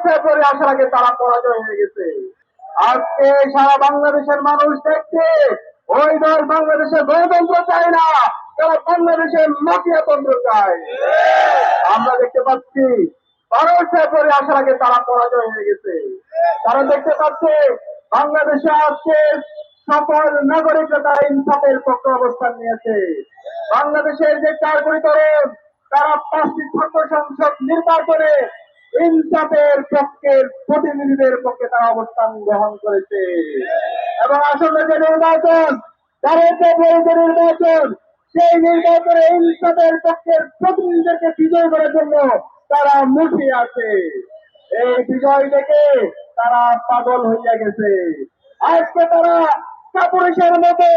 ফেব্রুয়ারি আসার আগে তারা পরাজয় হয়ে গেছে। আজকে সারা বাংলাদেশের মানুষ দেখছে ওই দল বাংলাদেশে গণতন্ত্র চায় না, তারা বাংলাদেশের মাফিয়াতন্ত্র চায়। আমরা দেখতে পাচ্ছি 12 ফেব্রুয়ারি আসার আগে তারা পরাজয় হয়ে গেছে। তারা দেখতে পাচ্ছে বাংলাদেশে আজকে সকল নাগরিকরা তারা ইনসাফের পক্ষে অবস্থান নিয়েছে। বাংলাদেশের যে 4 কোটি তরুণ তারা 5টি ছাত্র সংসদ নির্বাচনে ইনসাফের পক্ষের প্রতিনিধিদের পক্ষে তারা অবস্থান গ্রহণ করেছে। এবং আসলে যে নির্বাচন, যে নির্বাচন, সেই নির্বাচনে ইনসাফের পক্ষের প্রতিনিধিদেরকে বিজয় করার জন্য তারা মুখিয়ে আছে। এই বিজয় দেখে তারা পাগল হইয়া গেছে। আজকে তারা কাপুরুষের মতো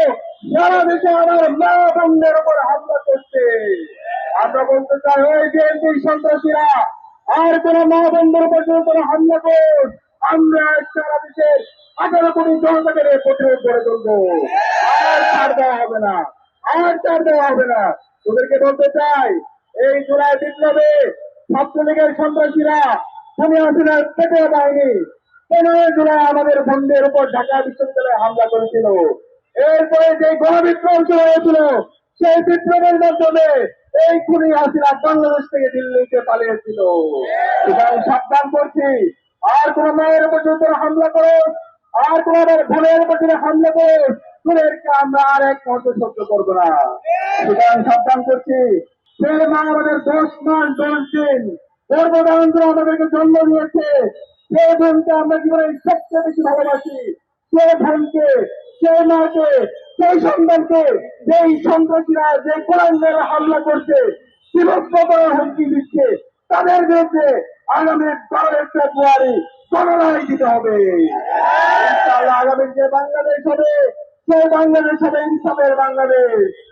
সারা দেশে আমার মা বোনদের উপর হামলা করছে। আমরা বলতে চাই ওই বিএনপি সন্ত্রাসীরা আর কোন মা বোনদের উপর কোনো হামলা কর, আমরা সারা দেশের 18 কোটি জনতাকে প্রতিরোধ করে তুলবো। আর ছাড় দেওয়া হবে না, আর ছাড় দেওয়া হবে না। তোদেরকে বলতে চাই এই জুলাই বিপ্লবে ছাত্রলীগের সন্ত্রাসীরা খুনি হাসিনার পেটে দেয়নি। 15 জুলাই আমাদের বন্ধের উপর ঢাকা বিশ্ববিদ্যালয়ে হামলা করেছিল। এরপরে যে গণবিপ্লব শুরু হয়েছিল, সেই বিপ্লবের মাধ্যমে এই খুনি হাসিনা বাংলাদেশ থেকে দিল্লিতে পালিয়েছিল। সুতরাং সাবধান করছি, আর কোন মায়ের উপর যদি হামলা করো, আর কোন বোনের উপর যদি হামলা করো, খুনেরকে আমরা আর এক মুহূর্ত সহ্য করবো না। সুতরাং সাবধান করছি, সে মা আমাদের 10 মাস 10 দিন গর্ভধারণ আমাদেরকে জন্ম দিয়েছে, সে বোনকে আমরা জীবনে সবচেয়ে বেশি ভালোবাসি। সে বোনকে, সে মাকে, সেই সন্তানকে যেই সন্ত্রাসীরা যে কোরআনের হামলা করছে, বিভক্ততার হুমকি দিচ্ছে, তাদের বিরুদ্ধে আগামী 12 ফেব্রুয়ারি গণলড়াই দিতে হবে। ইনশাআল্লাহ আগামী যে বাংলাদেশ হবে, সেই বাংলাদেশ হবে ইনসাফের বাংলাদেশ।